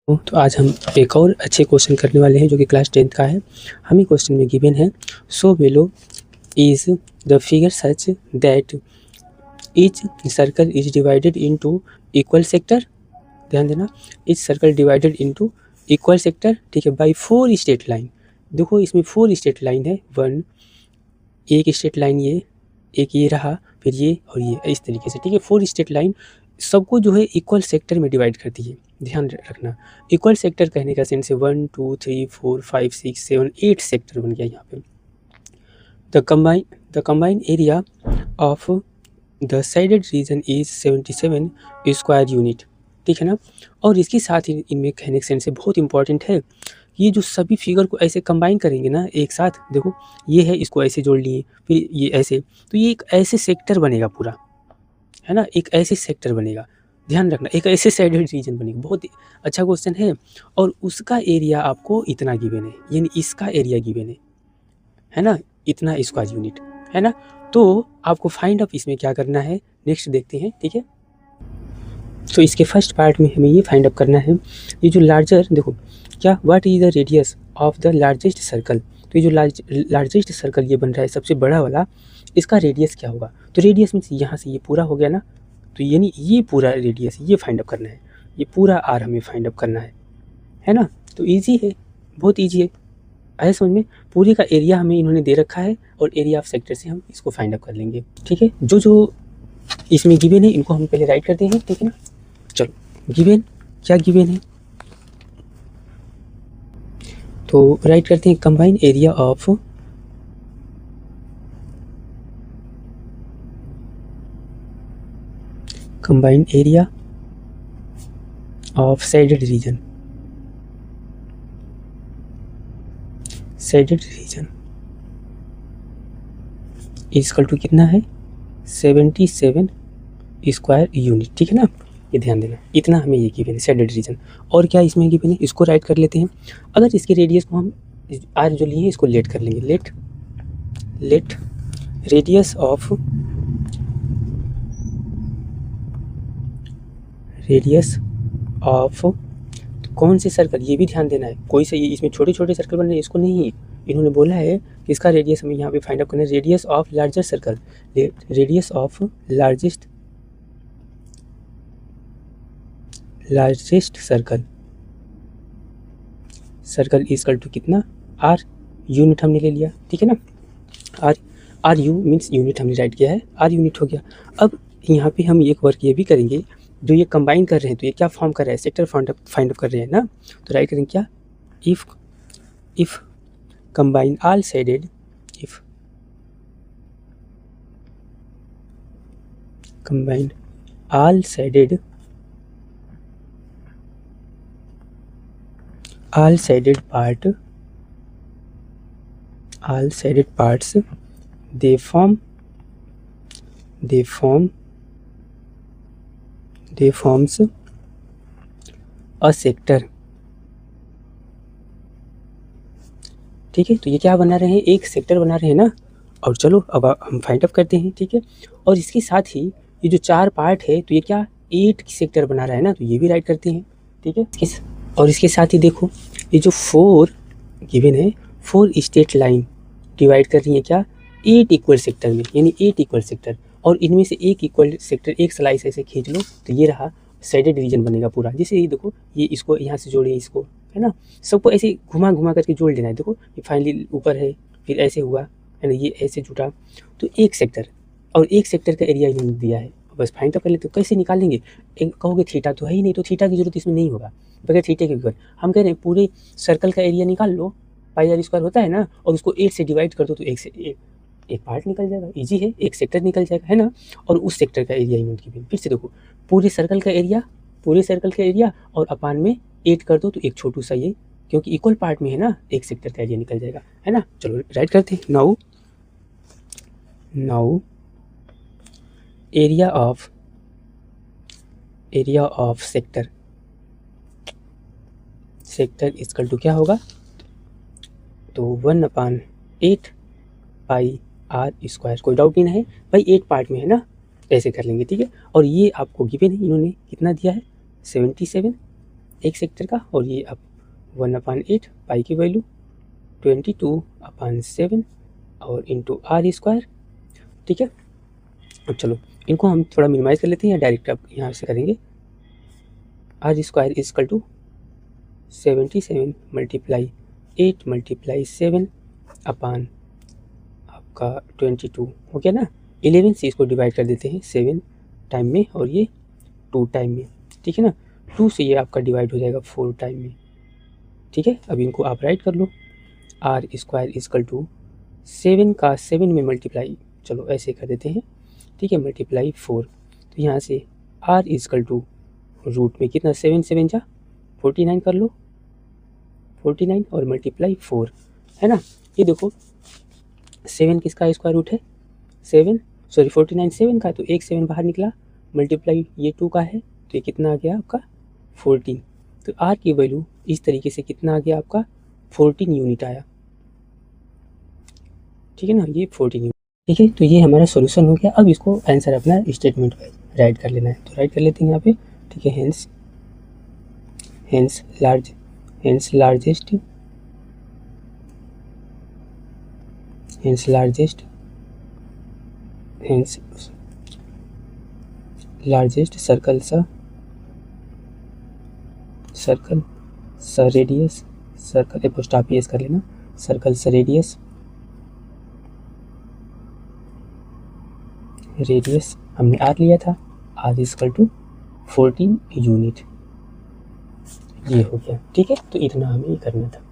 तो आज हम एक और अच्छे क्वेश्चन करने वाले हैं जो कि क्लास 10th का है। हमें क्वेश्चन में गिवन है so below is the figure such that each circle is divided into equal sector. ध्यान देना, each circle divided into equal sector, ठीक है, बाय 4 स्ट्रेट लाइन। देखो इसमें 4 स्ट्रेट लाइन है, एक स्ट्रेट लाइन ये, एक ये रहा, फिर ये और ये, इस तरीके से, ठीक है। 4 स्ट्रेट लाइन सबको जो है इक्वल सेक्टर में डिवाइड करती है। ध्यान रखना, इक्वल सेक्टर कहने का सेंस है 1 2 3 4 5 6 7 8 सेक्टर बन गया यहाँ पे। The combine area of the shaded region is 77 square unit, ठीक है ना। और इसके साथ ही इनमें कहने का सेंस है बहुत इंपॉर्टेंट है, ये जो सभी फिगर को ऐसे कंबाइन करेंगे ना एक साथ, देखो ये है, इसको ऐसे जोड़ लिए, फिर ये ऐसे, तो ये एक ऐसे सेक्टर बनेगा पूरा, है ना, एक ऐसे सेक्टर बनेगा। ध्यान रखना, एक ऐसे साइडेड रीजन बनेगा। बहुत अच्छा क्वेश्चन है। और उसका एरिया आपको इतना गिवन है, यानी इसका एरिया गिवन है ना, इतना स्क्वायर यूनिट, है ना। तो आपको फाइंड आउट इसमें क्या करना है, नेक्स्ट देखते हैं, ठीक है। तो इसके फर्स्ट पार्ट में हमें ये फाइंड आउट करना है, ये जो लार्जर, देखो क्या, what is the radius of the largest circle. तो ये जो लार्जेस्ट सर्कल ये बन रहा है सबसे बड़ा वाला, इसका रेडियस क्या होगा। तो रेडियस मीन्स यहाँ से ये पूरा हो गया ना, तो यानी ये पूरा रेडियस ये फाइंड आउट करना है, ये पूरा आर हमें फाइंड आउट करना है ना। तो ईजी है, बहुत ईजी है, आया समझ में। पूरे का एरिया हमें इन्होंने दे रखा है और एरिया ऑफ सेक्टर से हम इसको फाइंड आउट कर लेंगे, ठीक है। जो जो इसमें गिवन है इनको हम पहले राइट करते हैं, ठीक है ना। चलो गिवन, क्या गिवन है, तो राइट करते हैं combine area of shaded region equal to कितना है, 77 स्क्वायर यूनिट, ठीक है ना। ये ध्यान देना, इतना हमें ये गिवन है साइडेड रीजन। और क्या इसमें गिवन है, इसको राइट कर लेते हैं। अगर इसके रेडियस को हम आर जो लिए हैं इसको लेट कर लेंगे, लेट रेडियस ऑफ कौन से सर्कल, ये भी ध्यान देना है। कोई से इसमें छोटे छोटे सर्कल बन रहे हैं, इसको नहीं, इन्होंने बोला है कि इसका रेडियस हमें यहाँ पे फाइंड आउट करना है, radius of larger circle, radius of largest circle equal to कितना, आर यूनिट हमने ले लिया, ठीक है ना। आर यू मीन्स यूनिट हमने राइट किया है, आर यूनिट हो गया। अब यहाँ पे हम एक वर्क ये भी करेंगे, जो ये कंबाइन कर रहे हैं तो ये क्या फॉर्म कर रहा है, सेक्टर फाइंड आउट कर रहे हैं ना। तो राइट करेंगे क्या, if combine all sided, if combine all sided parts they forms a sector, ठीक है। तो ये क्या बना रहे हैं, एक सेक्टर बना रहे हैं ना। और चलो अब हम फाइंड आउट करते हैं, ठीक है। और इसके साथ ही ये जो 4 पार्ट है तो ये क्या 8 सेक्टर बना रहा है ना, तो ये भी राइट करते हैं, ठीक है। और इसके साथ ही देखो ये जो 4 गिवन है, 4 स्ट्रेट लाइन डिवाइड कर रही है क्या 8 इक्वल सेक्टर में, यानी 8 इक्वल सेक्टर। और इनमें से एक इक्वल सेक्टर, एक स्लाइस ऐसे खींच लो तो ये रहा साइडेड रीजन बनेगा पूरा। जैसे ये देखो, ये इसको यहाँ से जोड़े, इसको, है ना, सबको ऐसे घुमा करके जोड़ लेना है। देखो ये फाइनली ऊपर है, फिर ऐसे हुआ, है ना, ये ऐसे जुटा, तो एक सेक्टर, और एक सेक्टर का एरिया इन्होंने दिया है। बस फाइंड आउट कर लेते, तो कैसे निकालेंगे, कहोगे थीटा तो है ही नहीं, तो थीटा की जरूरत इसमें नहीं होगा, बगैर थीटे के ऊपर हम कह रहे हैं पूरे सर्कल का एरिया निकाल लो, पाई आर स्क्वायर होता है ना, और उसको 8 से डिवाइड कर दो तो एक पार्ट निकल जाएगा, इजी है, एक सेक्टर निकल जाएगा, है ना। और उस सेक्टर का एरिया यूनिट गिवन, फिर से देखो पूरे सर्कल का एरिया और अपान में 8 कर दो तो एक छोटू सा ये, क्योंकि इक्वल पार्ट में है ना, एक सेक्टर का एरिया निकल जाएगा, है ना। चलो राइट करते हैं। Now area of sector equal to क्या होगा, तो 1/8 पाई आर स्क्वायर। कोई डाउट नहीं है भाई, 8 पार्ट में है ना, ऐसे कर लेंगे, ठीक है। और ये आपको गिवन है, इन्होंने कितना दिया है, 77 एक सेक्टर का, और ये अब 1/8 पाई की वैल्यू 22/7 और इंटू आर स्क्वायर। ठीक है, अब चलो इनको हम थोड़ा मिनिमाइज कर लेते हैं या डायरेक्ट अब यहाँ से करेंगे। R square equal to 77 multiply 8 multiply 7 upon आपका 22 हो गया ना। 11 से इसको डिवाइड कर देते हैं 7 टाइम में और ये 2 टाइम में। ठीक है ना, 2 से ये आपका डिवाइड हो जाएगा 4 टाइम में। ठीक है, अब इनको आप राइट कर लो। आर स्क्वायर इजकल टू 7 का 7 में मल्टीप्लाई, चलो ऐसे कर देते हैं। ठीक है, मल्टीप्लाई 4, तो यहाँ से आर इजकल टू रूट में कितना 7 7 जा 49 कर लो, 49 और मल्टीप्लाई 4 है ना। ये देखो 7 किसका स्क्वायर रूट है 7, सॉरी 49 7 का, तो एक 7 बाहर निकला, मल्टीप्लाई ये 2 का है, तो ये कितना आ गया आपका 14। तो आर की वैल्यू इस तरीके से कितना आ गया आपका 14 यूनिट आया। ठीक है ना, ये 14 यूनिट। ठीक है, तो ये हमारा सॉल्यूशन हो गया। अब इसको आंसर अपना स्टेटमेंट वाइज राइट कर लेना है, तो राइट कर लेते हैं यहाँ पे। ठीक है, हेंस लार्जेस्ट सर्कल सा रेडियस, सर्कल एपोस्ट्रोफी कर लेना, सर्कल सा रेडियस हमने आर लिया था, आर इजकल टू 14 यूनिट, ये हो गया। ठीक है, तो इतना हमें करना था।